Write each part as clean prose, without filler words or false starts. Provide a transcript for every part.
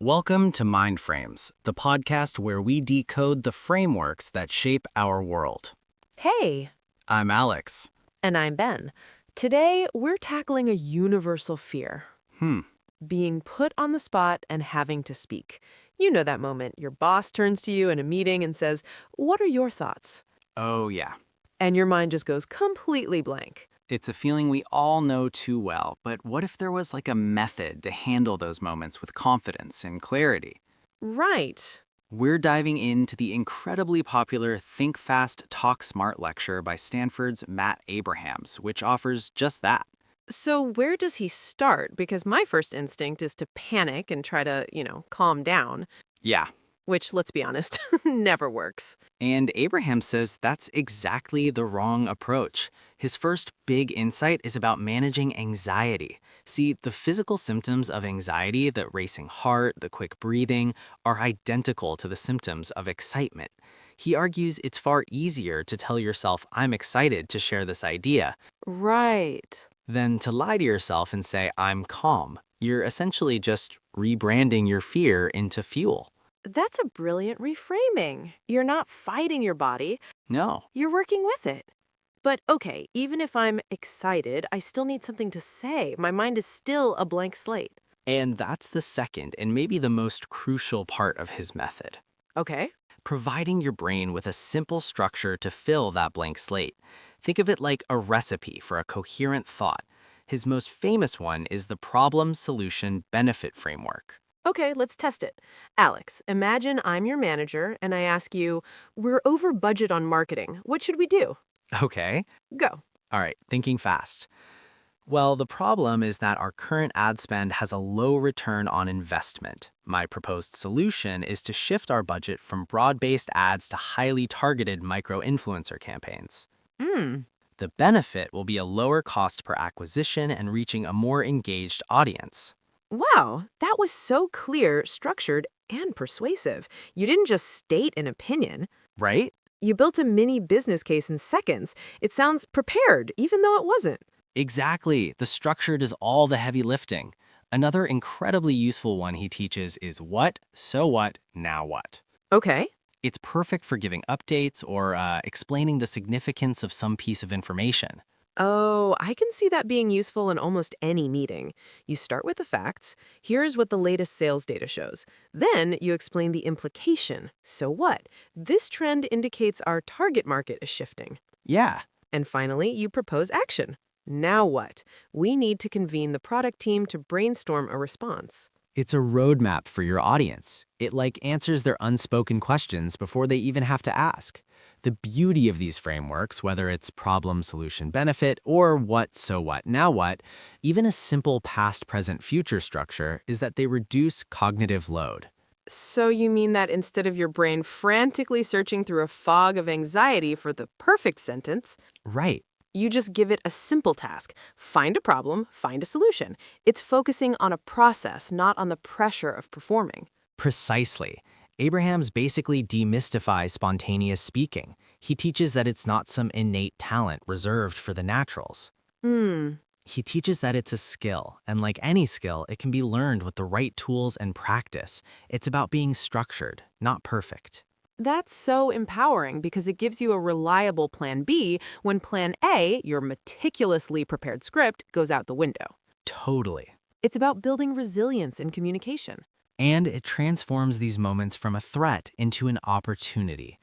Welcome to Mind Frames, the podcast where we decode the frameworks that shape our world. Hey, I'm Alex. and I'm Ben. Today, we're tackling a universal fear. Hmm, Being put on the spot and having to speak. You know that moment. Your boss turns to you in a meeting and says, "What are your thoughts?" oh yeah. And your mind just goes completely blank. It's a feeling we all know too well, but what if there was like a method to handle those moments with confidence and clarity? Right. We're diving into the incredibly popular Think Fast, Talk Smart lecture by Stanford's Matt Abrahams, which offers just that. So, where does he start? Because my first instinct is to panic and try to, calm down, Yeah. which, let's be honest, never works. And Abraham says that's exactly the wrong approach. His first big insight is about managing anxiety. See, the physical symptoms of anxiety, the racing heart, the quick breathing, are identical to the symptoms of excitement. He argues it's far easier to tell yourself, I'm excited to share this idea, Right. than to lie to yourself and say, I'm calm. You're essentially just rebranding your fear into fuel. That's a brilliant reframing. You're not fighting your body, No. you're working with it. But okay, even if I'm excited, I still need something to say. My mind is still a blank slate. And that's the second and maybe the most crucial part of his method. Okay. Providing your brain with a simple structure to fill that blank slate. Think of it like a recipe for a coherent thought. His most famous one is the problem solution benefit framework. Okay, let's test it. Alex, imagine I'm your manager and I ask you, we're over budget on marketing. What should we do? Okay. Go. All right, thinking fast. Well, the problem is that our current ad spend has a low return on investment. My proposed solution is to shift our budget from broad-based ads to highly targeted micro-influencer campaigns. Hmm. The benefit will be a lower cost per acquisition and reaching a more engaged audience. Wow, that was so clear, structured, and persuasive. You didn't just state an opinion. Right? You built a mini business case in seconds. It sounds prepared, even though it wasn't. Exactly. The structure does all the heavy lifting. Another incredibly useful one he teaches is what, so what, now what. Okay. It's perfect for giving updates or explaining the significance of some piece of information. Oh, I can see that being useful in almost any meeting. You start with the facts. Here's what the latest sales data shows. Then you explain the implication. So what? This trend indicates our target market is shifting. Yeah, And finally, you propose action. Now what? We need to convene the product team to brainstorm a response. it's a roadmap for your audience. It answers their unspoken questions before they even have to ask. The beauty of these frameworks, whether it's problem, solution, benefit, or what, so what, now what, even a simple past, present, future structure is that they reduce cognitive load. So you mean that instead of your brain frantically searching through a fog of anxiety for the perfect sentence, Right. you just give it a simple task. Find a problem, find a solution. It's focusing on a process, not on the pressure of performing. Precisely. Abrahams basically demystifies spontaneous speaking. He teaches that it's not some innate talent reserved for the naturals. Hmm, He teaches that it's a skill, and like any skill, it can be learned with the right tools and practice. It's about being structured, not perfect. that's so empowering because it gives you a reliable plan B when plan A, your meticulously prepared script, goes out the window. Totally. It's about building resilience in communication. And it transforms these moments from a threat into an opportunity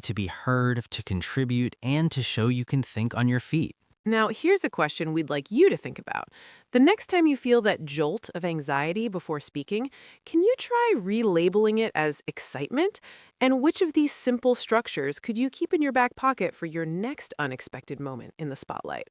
to be heard, to contribute, and to show you can think on your feet. Now, here's a question we'd like you to think about. The next time you feel that jolt of anxiety before speaking, can you try relabeling it as excitement? And which of these simple structures could you keep in your back pocket for your next unexpected moment in the spotlight?